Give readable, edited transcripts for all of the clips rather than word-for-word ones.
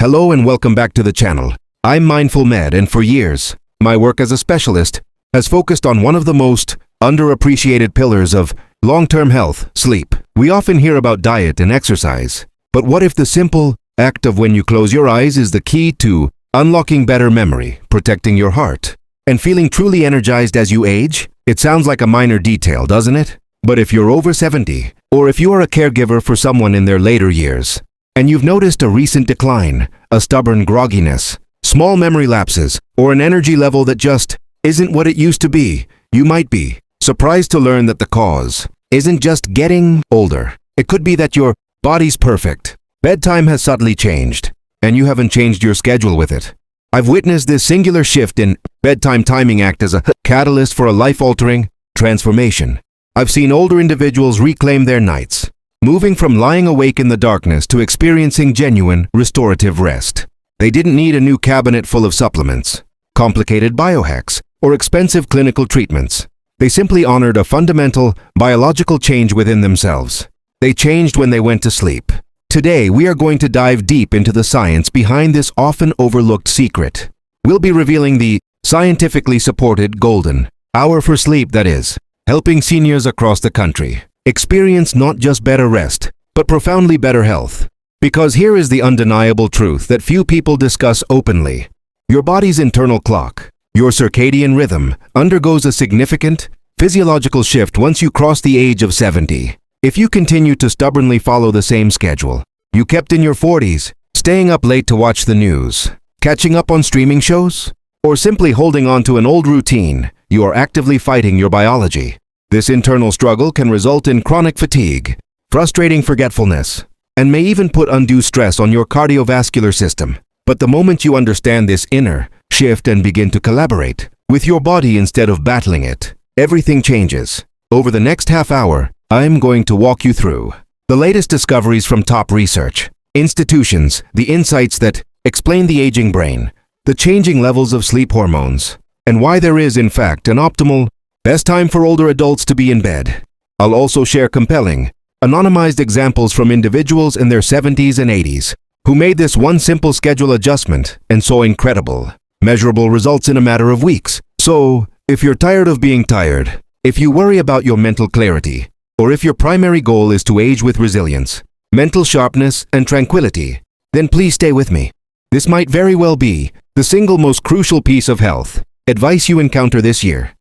Hello and welcome back to the channel. I'm MindfulMed, and for years, my work as a specialist has focused on one of the most underappreciated pillars of long-term health, sleep. We often hear about diet and exercise, but what if the simple act of when you close your eyes is the key to unlocking better memory, protecting your heart, and feeling truly energized as you age? It sounds like a minor detail, doesn't it? But if you're over 70, or if you are a caregiver for someone in their later years, and you've noticed a recent decline, a stubborn grogginess, small memory lapses, or an energy level that just isn't what it used to be, you might be surprised to learn that the cause isn't just getting older. It could be that your body's perfect. Bedtime has subtly changed, and you haven't changed your schedule with it. I've witnessed this singular shift in bedtime timing act as a catalyst for a life-altering transformation. I've seen older individuals reclaim their nights, moving from lying awake in the darkness to experiencing genuine, restorative rest. They didn't need a new cabinet full of supplements, complicated biohacks, or expensive clinical treatments. They simply honored a fundamental, biological change within themselves. They changed when they went to sleep. Today, we are going to dive deep into the science behind this often overlooked secret. We'll be revealing the scientifically supported golden hour for sleep that is, helping seniors across the country experience not just better rest, but profoundly better health. Because here is the undeniable truth that few people discuss openly. Your body's internal clock, your circadian rhythm, undergoes a significant physiological shift once you cross the age of 70. If you continue to stubbornly follow the same schedule you kept in your 40s, staying up late to watch the news, catching up on streaming shows, or simply holding on to an old routine, you are actively fighting your biology. This internal struggle can result in chronic fatigue, frustrating forgetfulness, and may even put undue stress on your cardiovascular system. But the moment you understand this inner shift and begin to collaborate with your body instead of battling it, everything changes. Over the next half hour, I'm going to walk you through the latest discoveries from top research institutions, the insights that explain the aging brain, the changing levels of sleep hormones, and why there is, in fact, an optimal best time for older adults to be in bed. I'll also share compelling, anonymized examples from individuals in their 70s and 80s who made this one simple schedule adjustment and saw incredible, measurable results in a matter of weeks. So, if you're tired of being tired, if you worry about your mental clarity, or if your primary goal is to age with resilience, mental sharpness, and tranquility, then please stay with me. This might very well be the single most crucial piece of health advice you encounter this year.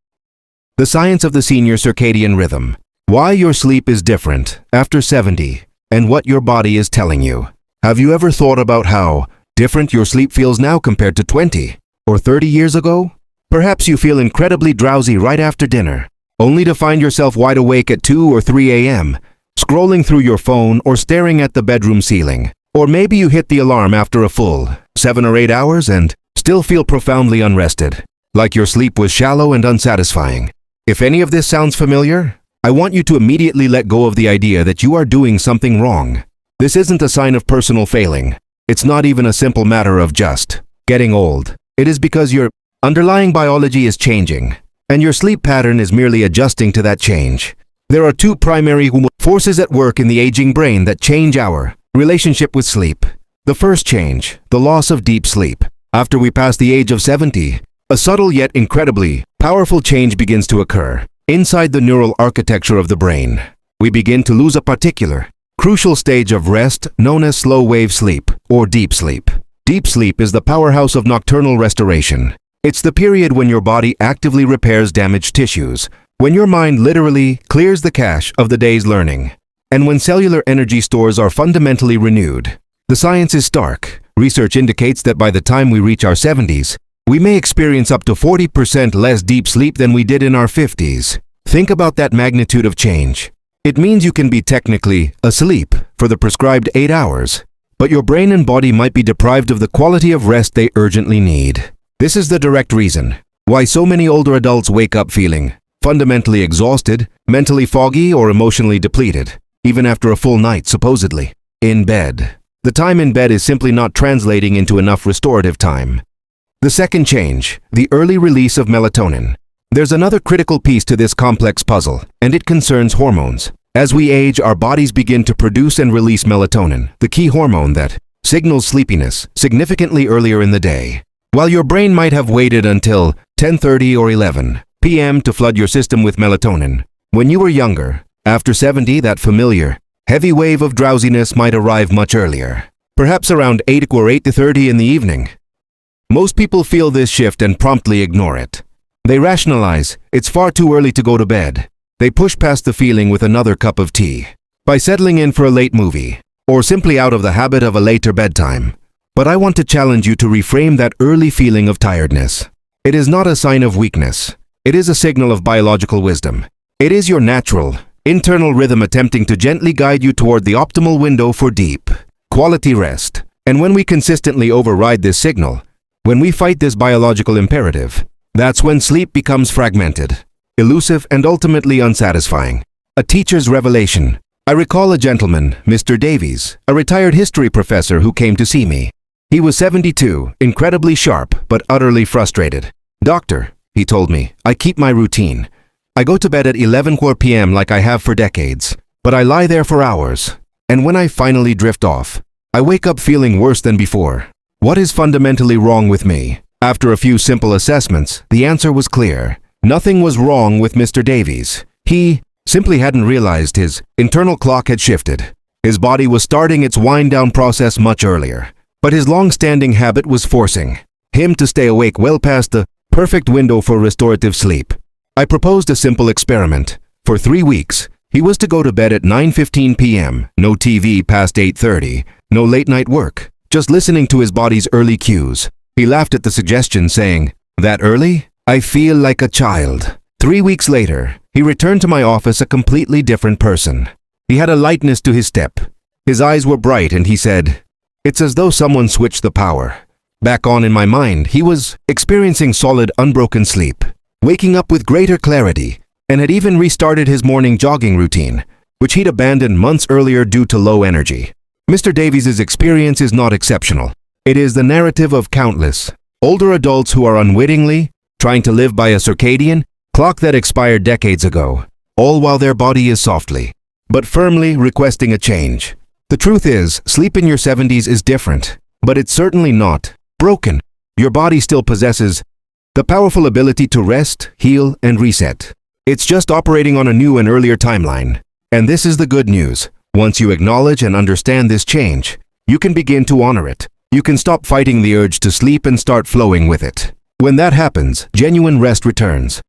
The science of the senior circadian rhythm. Why your sleep is different after 70 and what your body is telling you. Have you ever thought about how different your sleep feels now compared to 20 or 30 years ago? Perhaps you feel incredibly drowsy right after dinner, only to find yourself wide awake at 2 or 3 a.m., scrolling through your phone or staring at the bedroom ceiling. Or maybe you hit the alarm after a full 7 or 8 hours and still feel profoundly unrested, like your sleep was shallow and unsatisfying. If any of this sounds familiar, I want you to immediately let go of the idea that you are doing something wrong. This isn't a sign of personal failing. It's not even a simple matter of just getting old. It is because your underlying biology is changing, and your sleep pattern is merely adjusting to that change. There are two primary forces at work in the aging brain that change our relationship with sleep. The first change, the loss of deep sleep. After we pass the age of 70, a subtle yet incredibly powerful change begins to occur. Inside the neural architecture of the brain, we begin to lose a particular, crucial stage of rest known as slow-wave sleep or deep sleep. Deep sleep is the powerhouse of nocturnal restoration. It's the period when your body actively repairs damaged tissues, when your mind literally clears the cache of the day's learning, and when cellular energy stores are fundamentally renewed. The science is stark. Research indicates that by the time we reach our 70s, we may experience up to 40% less deep sleep than we did in our 50s. Think about that magnitude of change. It means you can be technically asleep for the prescribed 8 hours, but your brain and body might be deprived of the quality of rest they urgently need. This is the direct reason why so many older adults wake up feeling fundamentally exhausted, mentally foggy, or emotionally depleted, even after a full night, supposedly, in bed. The time in bed is simply not translating into enough restorative time. The second change, the early release of melatonin. There's another critical piece to this complex puzzle, and it concerns hormones. As we age, our bodies begin to produce and release melatonin, the key hormone that signals sleepiness significantly earlier in the day. While your brain might have waited until 10:30 or 11 p.m. to flood your system with melatonin, when you were younger, after 70, that familiar, heavy wave of drowsiness might arrive much earlier, perhaps around 8 or 8:30 in the evening. Most people feel this shift and promptly ignore it. They rationalize, it's far too early to go to bed. They push past the feeling with another cup of tea, by settling in for a late movie, or simply out of the habit of a later bedtime. But I want to challenge you to reframe that early feeling of tiredness. It is not a sign of weakness. It is a signal of biological wisdom. It is your natural, internal rhythm attempting to gently guide you toward the optimal window for deep, quality rest. And when we consistently override this signal, when we fight this biological imperative, that's when sleep becomes fragmented, elusive, and ultimately unsatisfying. A teacher's revelation. I recall a gentleman, Mr. Davies, a retired history professor who came to see me. He was 72, incredibly sharp, but utterly frustrated. "Doctor," he told me, "I keep my routine. I go to bed at 11 p.m. like I have for decades, but I lie there for hours. And when I finally drift off, I wake up feeling worse than before. What is fundamentally wrong with me?" After a few simple assessments, the answer was clear. Nothing was wrong with Mr. Davies. He simply hadn't realized his internal clock had shifted. His body was starting its wind-down process much earlier, but his long-standing habit was forcing him to stay awake well past the perfect window for restorative sleep. I proposed a simple experiment. For 3 weeks, he was to go to bed at 9:15 p.m., no TV past 8:30, no late-night work, just listening to his body's early cues. He laughed at the suggestion, saying, "That early? I feel like a child." 3 weeks later, he returned to my office a completely different person. He had a lightness to his step. His eyes were bright and he said, "It's as though someone switched the power back on in my mind." He was experiencing solid, unbroken sleep, waking up with greater clarity, and had even restarted his morning jogging routine, which he'd abandoned months earlier due to low energy. Mr. Davies' experience is not exceptional. It is the narrative of countless older adults who are unwittingly trying to live by a circadian clock that expired decades ago, all while their body is softly, but firmly requesting a change. The truth is, sleep in your 70s is different, but it's certainly not broken. Your body still possesses the powerful ability to rest, heal, and reset. It's just operating on a new and earlier timeline. And this is the good news. Once you acknowledge and understand this change, you can begin to honor it. You can stop fighting the urge to sleep and start flowing with it. When that happens, genuine rest returns.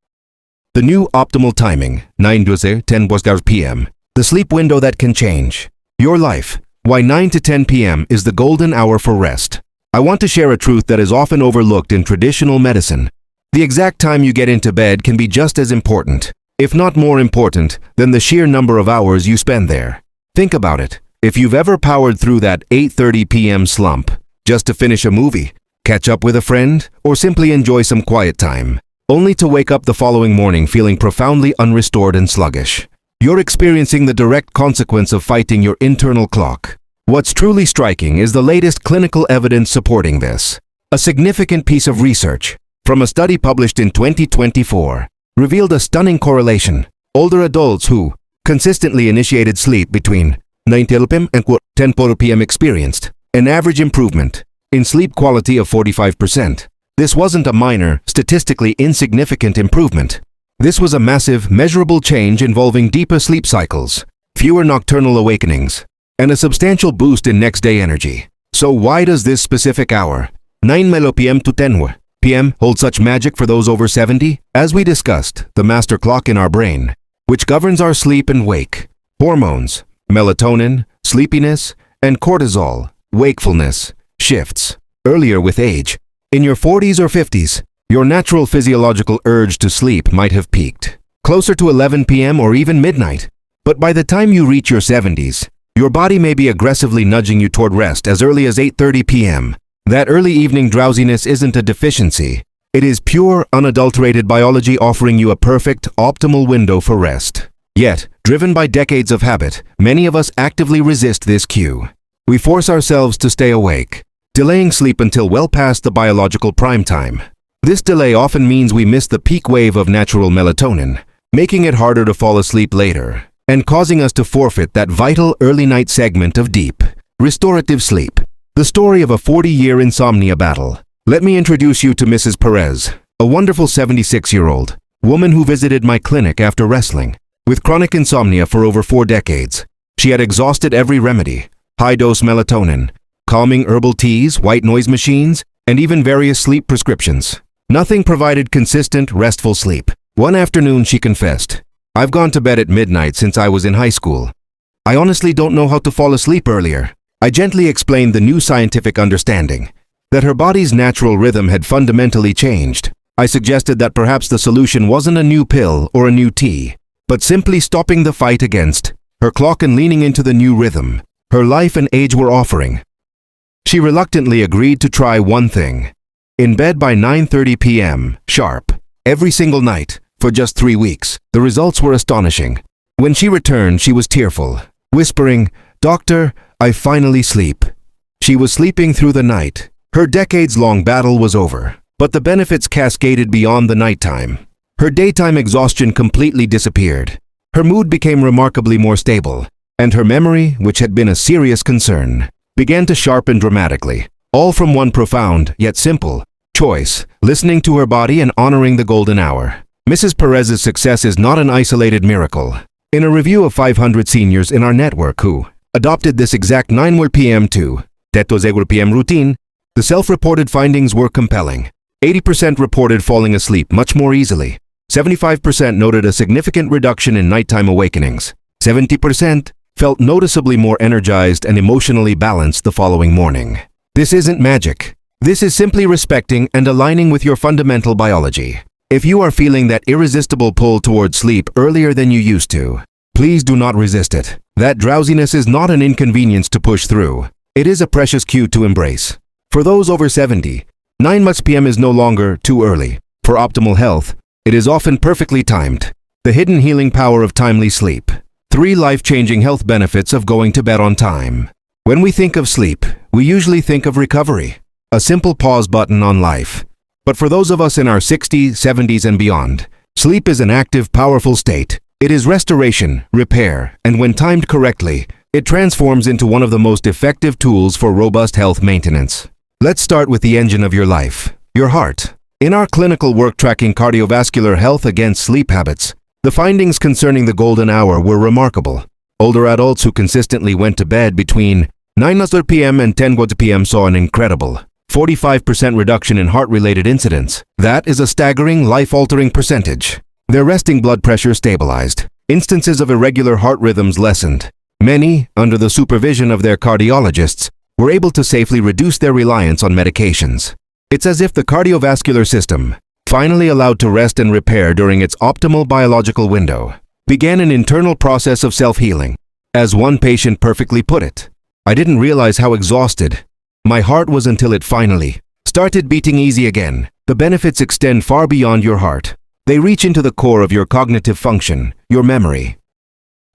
The new optimal timing, 9 to 10 p.m., the sleep window that can change your life. Why 9 to 10 p.m. is the golden hour for rest. I want to share a truth that is often overlooked in traditional medicine. The exact time you get into bed can be just as important, if not more important, than the sheer number of hours you spend there. Think about it. If you've ever powered through that 8:30 p.m. slump, just to finish a movie, catch up with a friend, or simply enjoy some quiet time, only to wake up the following morning feeling profoundly unrestored and sluggish, you're experiencing the direct consequence of fighting your internal clock. What's truly striking is the latest clinical evidence supporting this. A significant piece of research from a study published in 2024 revealed a stunning correlation. Older adults who consistently initiated sleep between 9 p.m. and 10 p.m. experienced an average improvement in sleep quality of 45%. This wasn't a minor, statistically insignificant improvement. This was a massive, measurable change involving deeper sleep cycles, fewer nocturnal awakenings, and a substantial boost in next-day energy. So why does this specific hour, 9 p.m. to 10 p.m., hold such magic for those over 70? As we discussed, the master clock in our brain, which governs our sleep and wake, hormones, melatonin, sleepiness, and cortisol, wakefulness, shifts. Earlier with age, in your 40s or 50s, your natural physiological urge to sleep might have peaked, closer to 11 p.m. or even midnight. But by the time you reach your 70s, your body may be aggressively nudging you toward rest as early as 8:30 p.m. That early evening drowsiness isn't a deficiency. It is pure, unadulterated biology offering you a perfect, optimal window for rest. Yet, driven by decades of habit, many of us actively resist this cue. We force ourselves to stay awake, delaying sleep until well past the biological prime time. This delay often means we miss the peak wave of natural melatonin, making it harder to fall asleep later, and causing us to forfeit that vital early night segment of deep, restorative sleep. The story of a 40-year insomnia battle. Let me introduce you to Mrs. Perez, a wonderful 76-year-old woman who visited my clinic after wrestling with chronic insomnia for over 4 decades. She had exhausted every remedy: high-dose melatonin, calming herbal teas, white noise machines, and even various sleep prescriptions. Nothing provided consistent, restful sleep. One afternoon she confessed, "I've gone to bed at midnight since I was in high school. I honestly don't know how to fall asleep earlier." I gently explained the new scientific understanding, that her body's natural rhythm had fundamentally changed. I suggested that perhaps the solution wasn't a new pill or a new tea, but simply stopping the fight against her clock and leaning into the new rhythm her life and age were offering. She reluctantly agreed to try one thing: in bed by 9:30 p.m. sharp, every single night, for just 3 weeks. The results were astonishing. When she returned, she was tearful, whispering, "Doctor, I finally sleep." She was sleeping through the night. Her decades-long battle was over, but the benefits cascaded beyond the nighttime. Her daytime exhaustion completely disappeared. Her mood became remarkably more stable, and her memory, which had been a serious concern, began to sharpen dramatically, all from one profound, yet simple, choice: listening to her body and honoring the golden hour. Mrs. Perez's success is not an isolated miracle. In a review of 500 seniors in our network who adopted this exact 9 p.m. to 10 p.m. routine, the self-reported findings were compelling. 80% reported falling asleep much more easily. 75% noted a significant reduction in nighttime awakenings. 70% felt noticeably more energized and emotionally balanced the following morning. This isn't magic. This is simply respecting and aligning with your fundamental biology. If you are feeling that irresistible pull towards sleep earlier than you used to, please do not resist it. That drowsiness is not an inconvenience to push through. It is a precious cue to embrace. For those over 70, 9 p.m. is no longer too early. For optimal health, it is often perfectly timed. The hidden healing power of timely sleep. 3 life-changing health benefits of going to bed on time. When we think of sleep, we usually think of recovery, a simple pause button on life. But for those of us in our 60s, 70s, and beyond, sleep is an active, powerful state. It is restoration, repair, and when timed correctly, it transforms into one of the most effective tools for robust health maintenance. Let's start with the engine of your life, your heart. In our clinical work tracking cardiovascular health against sleep habits, the findings concerning the golden hour were remarkable. Older adults who consistently went to bed between 9 p.m. and 10 p.m. saw an incredible 45% reduction in heart-related incidents. That is a staggering, life-altering percentage. Their resting blood pressure stabilized. Instances of irregular heart rhythms lessened. Many, under the supervision of their cardiologists, were able to safely reduce their reliance on medications. It's as if the cardiovascular system, finally allowed to rest and repair during its optimal biological window, began an internal process of self-healing. As one patient perfectly put it, "I didn't realize how exhausted my heart was until it finally started beating easy again." The benefits extend far beyond your heart. They reach into the core of your cognitive function, your memory.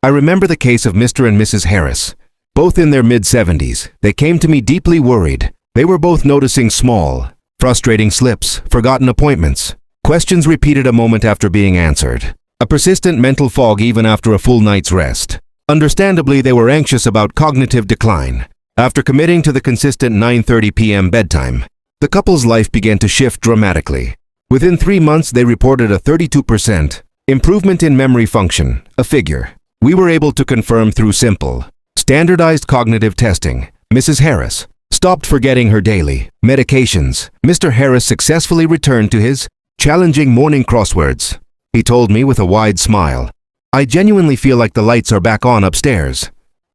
I remember the case of Mr. and Mrs. Harris. Both in their mid-70s, they came to me deeply worried. They were both noticing small, frustrating slips, forgotten appointments, questions repeated a moment after being answered, a persistent mental fog even after a full night's rest. Understandably, they were anxious about cognitive decline. After committing to the consistent 9:30 p.m. bedtime, the couple's life began to shift dramatically. Within 3 months, they reported a 32% improvement in memory function, a figure we were able to confirm through simple, standardized cognitive testing. Mrs. Harris stopped forgetting her daily medications. Mr. Harris successfully returned to his challenging morning crosswords. He told me with a wide smile, "I genuinely feel like the lights are back on upstairs."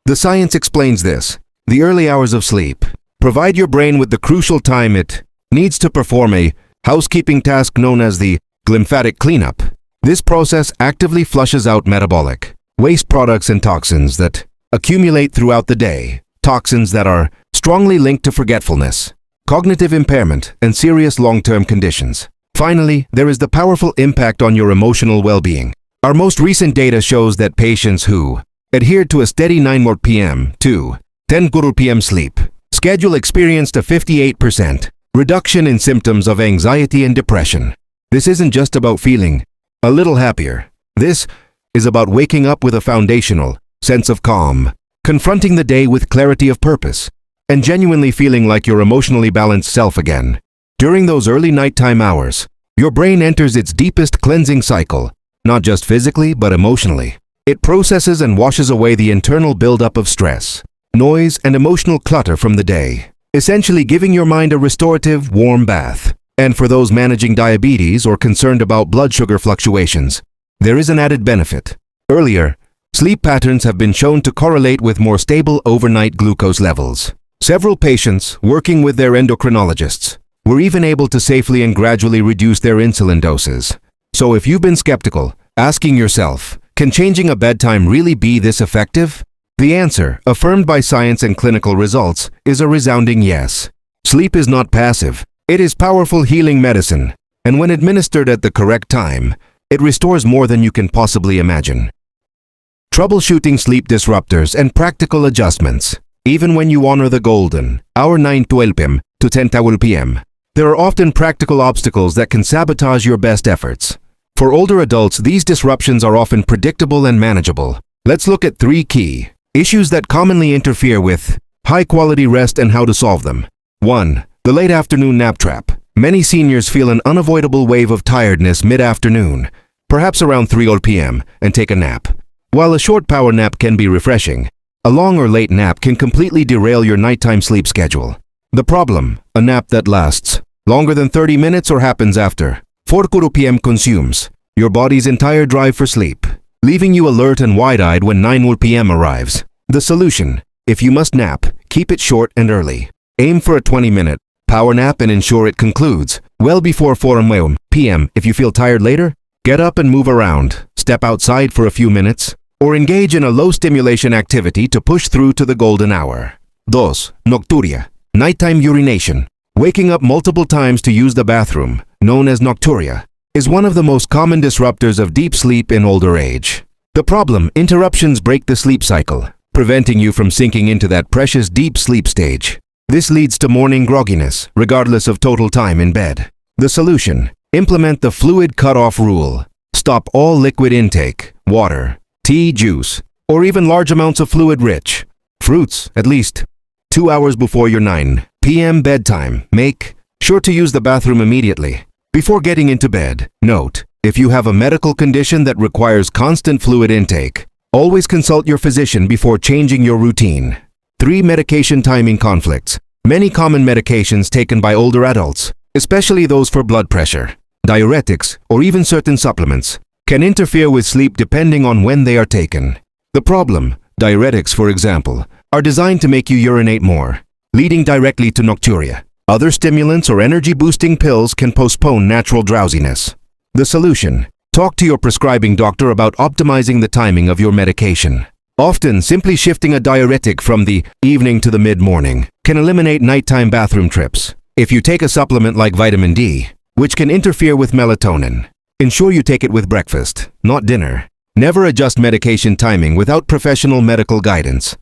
The science explains this. The early hours of sleep provide your brain with the crucial time it needs to perform a housekeeping task known as the glymphatic cleanup. This process actively flushes out metabolic waste products and toxins that accumulate throughout the day, toxins that are strongly linked to forgetfulness, cognitive impairment, and serious long-term conditions. Finally, there is the powerful impact on your emotional well-being. Our most recent data shows that patients who adhered to a steady 9 p.m. to 10 p.m. sleep schedule experienced a 58% reduction in symptoms of anxiety and depression. This isn't just about feeling a little happier. This is about waking up with a foundational sense of calm, confronting the day with clarity of purpose, and genuinely feeling like your emotionally balanced self again. During those early nighttime hours, your brain enters its deepest cleansing cycle, not just physically but emotionally. It processes and washes away the internal buildup of stress, noise, and emotional clutter from the day, essentially giving your mind a restorative, warm bath. And for those managing diabetes or concerned about blood sugar fluctuations, there is an added benefit. Earlier, sleep patterns have been shown to correlate with more stable overnight glucose levels. Several patients, working with their endocrinologists, were even able to safely and gradually reduce their insulin doses. So if you've been skeptical, asking yourself, can changing a bedtime really be this effective? The answer, affirmed by science and clinical results, is a resounding yes. Sleep is not passive. It is powerful healing medicine, and when administered at the correct time, it restores more than you can possibly imagine. Troubleshooting sleep disruptors and practical adjustments. Even when you honor the golden hour 9:12 p.m. to 10:12 p.m., there are often practical obstacles that can sabotage your best efforts. For older adults, these disruptions are often predictable and manageable. Let's look at 3 key issues that commonly interfere with high-quality rest and how to solve them. 1. The late afternoon nap trap. Many seniors feel an unavoidable wave of tiredness mid-afternoon, perhaps around 3:00 p.m., and take a nap. While a short power nap can be refreshing, a long or late nap can completely derail your nighttime sleep schedule. The problem, a nap that lasts longer than 30 minutes or happens after 4:00 p.m. consumes your body's entire drive for sleep, leaving you alert and wide-eyed when 9:00 p.m. arrives. The solution, if you must nap, keep it short and early. Aim for a 20-minute power nap and ensure it concludes well before 4 p.m. If you feel tired later, get up and move around, step outside for a few minutes, or engage in a low-stimulation activity to push through to the golden hour. 2. Nocturia. Nighttime urination. Waking up multiple times to use the bathroom, known as nocturia, is one of the most common disruptors of deep sleep in older age. The problem, interruptions break the sleep cycle, preventing you from sinking into that precious deep sleep stage. This leads to morning grogginess, regardless of total time in bed. The solution, implement the fluid cutoff rule. Stop all liquid intake, water, tea, juice, or even large amounts of fluid-rich fruits, at least 2 hours before your 9 p.m. bedtime. Make sure to use the bathroom immediately before getting into bed. Note, if you have a medical condition that requires constant fluid intake, always consult your physician before changing your routine. 3. Medication timing conflicts. Many common medications taken by older adults, especially those for blood pressure, diuretics, or even certain supplements, can interfere with sleep depending on when they are taken. The problem, diuretics for example, are designed to make you urinate more, leading directly to nocturia. Other stimulants or energy-boosting pills can postpone natural drowsiness. The solution, talk to your prescribing doctor about optimizing the timing of your medication. Often, simply shifting a diuretic from the evening to the mid-morning can eliminate nighttime bathroom trips. If you take a supplement like vitamin D, which can interfere with melatonin, ensure you take it with breakfast, not dinner. Never adjust medication timing without professional medical guidance.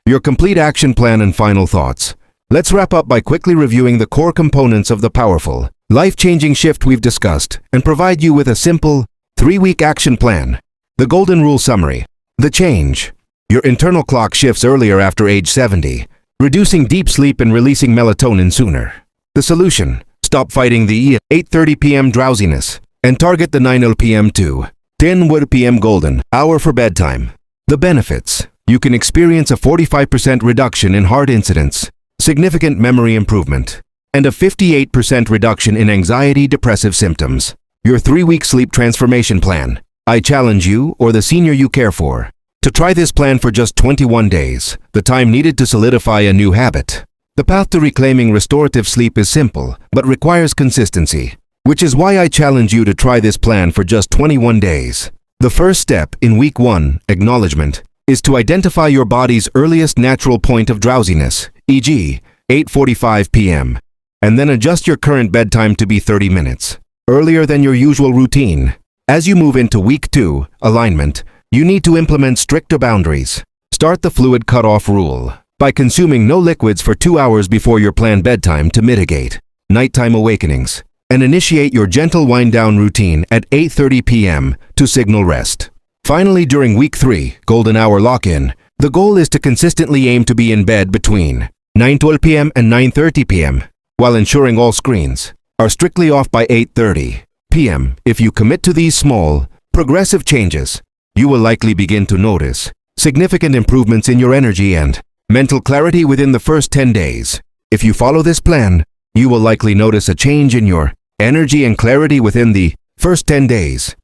Your complete action plan and final thoughts. Let's wrap up by quickly reviewing the core components of the powerful, life-changing shift we've discussed and provide you with a simple, 3-week action plan. The Golden Rule Summary. The change. Your internal clock shifts earlier after age 70, reducing deep sleep and releasing melatonin sooner. The solution. Stop fighting the 8:30 p.m. drowsiness and target the 9:00 p.m. to 10:00 p.m. golden hour for bedtime. The benefits. You can experience a 45% reduction in heart incidents, significant memory improvement, and a 58% reduction in anxiety-depressive symptoms. Your 3-week sleep transformation plan. I challenge you, or the senior you care for, to try this plan for just 21 days, the time needed to solidify a new habit. The path to reclaiming restorative sleep is simple, but requires consistency, which is why I challenge you to try this plan for just 21 days. The first step in week 1, acknowledgement, is to identify your body's earliest natural point of drowsiness, e.g., 8:45 p.m., and then adjust your current bedtime to be 30 minutes earlier than your usual routine. As you move into week 2, alignment, you need to implement stricter boundaries. Start the fluid cutoff rule by consuming no liquids for 2 hours before your planned bedtime to mitigate nighttime awakenings, and initiate your gentle wind-down routine at 8:30 p.m. to signal rest. Finally, during week 3, golden hour lock-in, the goal is to consistently aim to be in bed between 9:12 p.m. and 9:30 p.m., while ensuring all screens are strictly off by 8:30 p.m. If you commit to these small, progressive changes, you will likely begin to notice significant improvements in your energy and mental clarity within the first 10 days. If you follow this plan, you will likely notice a change in your energy and clarity within the first 10 days.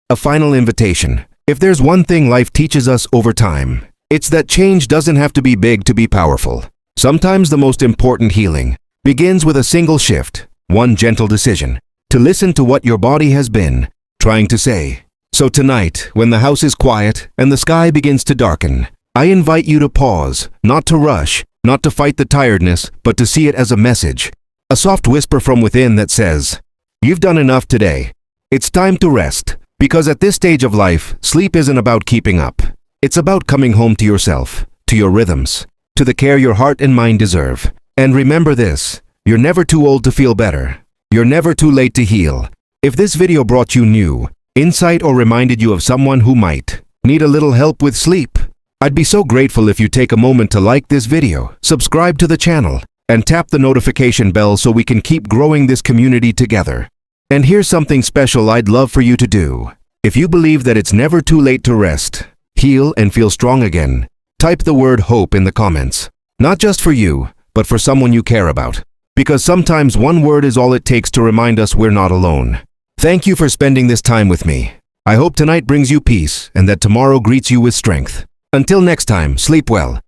A final invitation. If there's one thing life teaches us over time, it's that change doesn't have to be big to be powerful. Sometimes the most important healing begins with a single shift, one gentle decision, to listen to what your body has been trying to say. So tonight, when the house is quiet and the sky begins to darken, I invite you to pause, not to rush, not to fight the tiredness, but to see it as a message. A soft whisper from within that says, "You've done enough today. It's time to rest." Because at this stage of life, sleep isn't about keeping up. It's about coming home to yourself, to your rhythms, to the care your heart and mind deserve. And remember this, you're never too old to feel better. You're never too late to heal. If this video brought you new insight or reminded you of someone who might need a little help with sleep, I'd be so grateful if you take a moment to like this video, subscribe to the channel, and tap the notification bell so we can keep growing this community together. And here's something special I'd love for you to do. If you believe that it's never too late to rest, heal, and feel strong again, type the word hope in the comments. Not just for you, but for someone you care about. Because sometimes one word is all it takes to remind us we're not alone. Thank you for spending this time with me. I hope tonight brings you peace and that tomorrow greets you with strength. Until next time, sleep well,